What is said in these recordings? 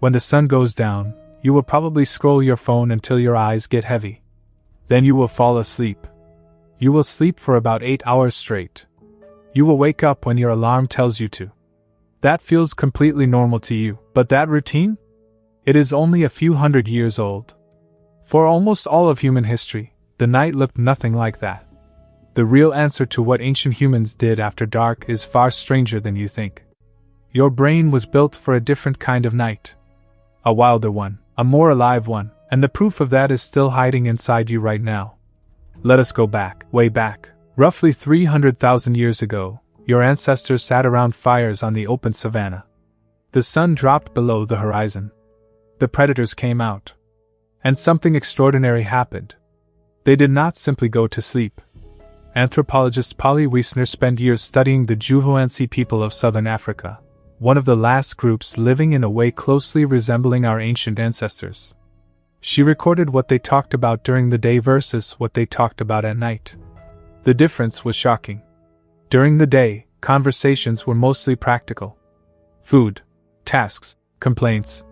When the sun goes down, you will probably scroll your phone until your eyes get heavy. Then you will fall asleep. You will sleep for about 8 hours straight. You will wake up when your alarm tells you to. That feels completely normal to you, but that routine? It is only a few hundred years old. For almost all of human history, the night looked nothing like that. The real answer to what ancient humans did after dark is far stranger than you think. Your brain was built for a different kind of night. A wilder one, a more alive one, and the proof of that is still hiding inside you right now. Let us go back, way back. Roughly 300,000 years ago, your ancestors sat around fires on the open savanna. The sun dropped below the horizon. The predators came out. And something extraordinary happened. They did not simply go to sleep. Anthropologist Polly Wiesner spent years studying the Juhoansi people of southern Africa, one of the last groups living in a way closely resembling our ancient ancestors. She recorded what they talked about during the day versus what they talked about at night. The difference was shocking. During the day, conversations were mostly practical. Food, tasks, complaints.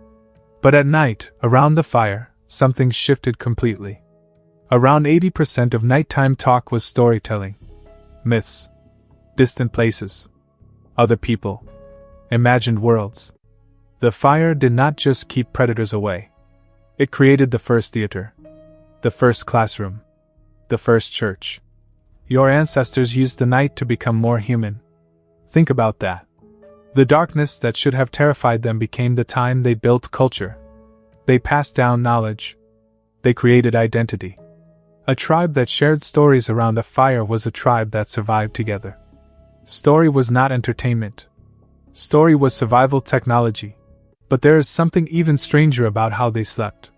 But at night, around the fire, something shifted completely. Around 80% of nighttime talk was storytelling. Myths. Distant places. Other people. Imagined worlds. The fire did not just keep predators away. It created the first theater. The first classroom. The first church. Your ancestors used the night to become more human. Think about that. The darkness that should have terrified them became the time they built culture. They passed down knowledge. They created identity. A tribe that shared stories around a fire was a tribe that survived together. Story was not entertainment. Story was survival technology. But there is something even stranger about how they slept.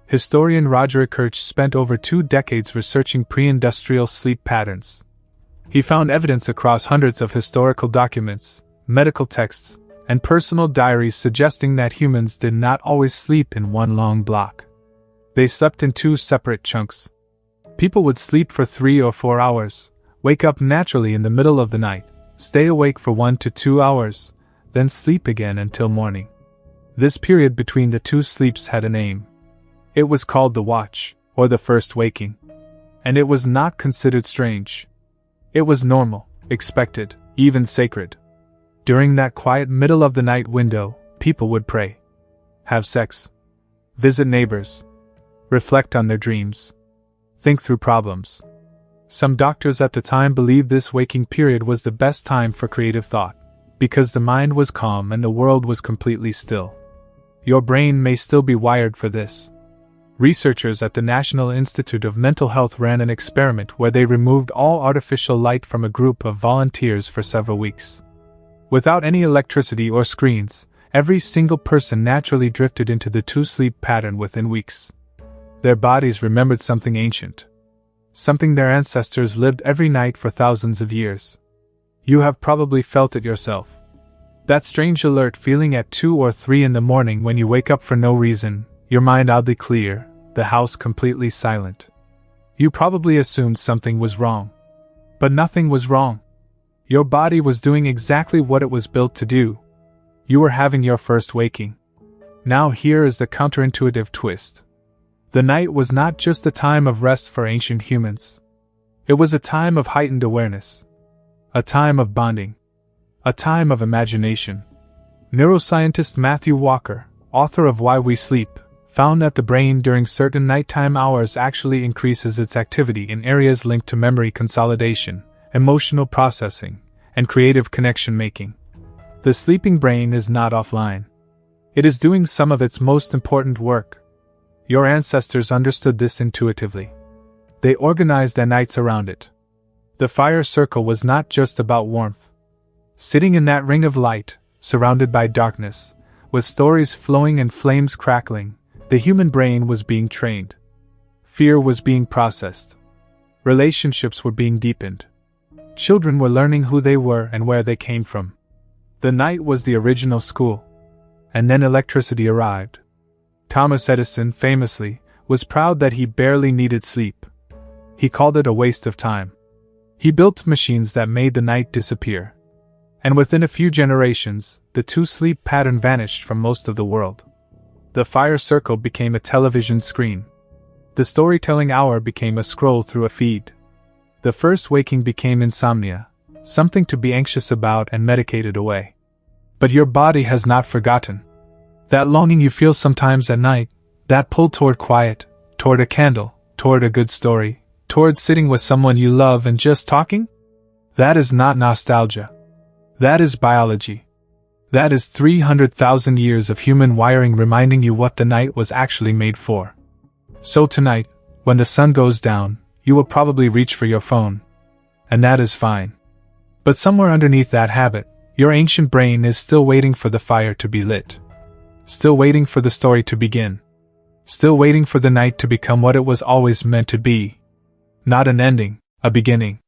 Historian Roger Kirch spent over 2 decades researching pre-industrial sleep patterns. He found evidence across hundreds of historical documents, medical texts, and personal diaries suggesting that humans did not always sleep in one long block. They slept in 2 separate chunks. People would sleep for 3 or 4 hours, wake up naturally in the middle of the night, stay awake for 1 to 2 hours, then sleep again until morning. This period between the 2 sleeps had a name. It was called the watch, or the first waking. And it was not considered strange. It was normal, expected, even sacred. During that quiet middle of the night window, people would pray, have sex, visit neighbors, reflect on their dreams, think through problems. Some doctors at the time believed this waking period was the best time for creative thought, because the mind was calm and the world was completely still. Your brain may still be wired for this. Researchers at the National Institute of Mental Health ran an experiment where they removed all artificial light from a group of volunteers for several weeks. Without any electricity or screens, every single person naturally drifted into the 2-sleep pattern within weeks. Their bodies remembered something ancient. Something their ancestors lived every night for thousands of years. You have probably felt it yourself. That strange alert feeling at 2 or 3 in the morning when you wake up for no reason, your mind oddly clear, the house completely silent. You probably assumed something was wrong. But nothing was wrong. Your body was doing exactly what it was built to do. You were having your first waking. Now here is the counterintuitive twist. The night was not just a time of rest for ancient humans. It was a time of heightened awareness. A time of bonding. A time of imagination. Neuroscientist Matthew Walker, author of Why We Sleep, found that the brain during certain nighttime hours actually increases its activity in areas linked to memory consolidation, emotional processing, and creative connection making. The sleeping brain is not offline. It is doing some of its most important work. Your ancestors understood this intuitively. They organized their nights around it. The fire circle was not just about warmth. Sitting in that ring of light, surrounded by darkness, with stories flowing and flames crackling, the human brain was being trained. Fear was being processed. Relationships were being deepened. Children were learning who they were and where they came from. The night was the original school. And then electricity arrived. Thomas Edison, famously, was proud that he barely needed sleep. He called it a waste of time. He built machines that made the night disappear. And within a few generations, the 2-sleep pattern vanished from most of the world. The fire circle became a television screen. The storytelling hour became a scroll through a feed. The first waking became insomnia, something to be anxious about and medicated away. But your body has not forgotten. That longing you feel sometimes at night, that pull toward quiet, toward a candle, toward a good story, toward sitting with someone you love and just talking? That is not nostalgia. That is biology. That is 300,000 years of human wiring reminding you what the night was actually made for. So tonight, when the sun goes down, you will probably reach for your phone. And that is fine. But somewhere underneath that habit, your ancient brain is still waiting for the fire to be lit. Still waiting for the story to begin. Still waiting for the night to become what it was always meant to be. Not an ending, a beginning.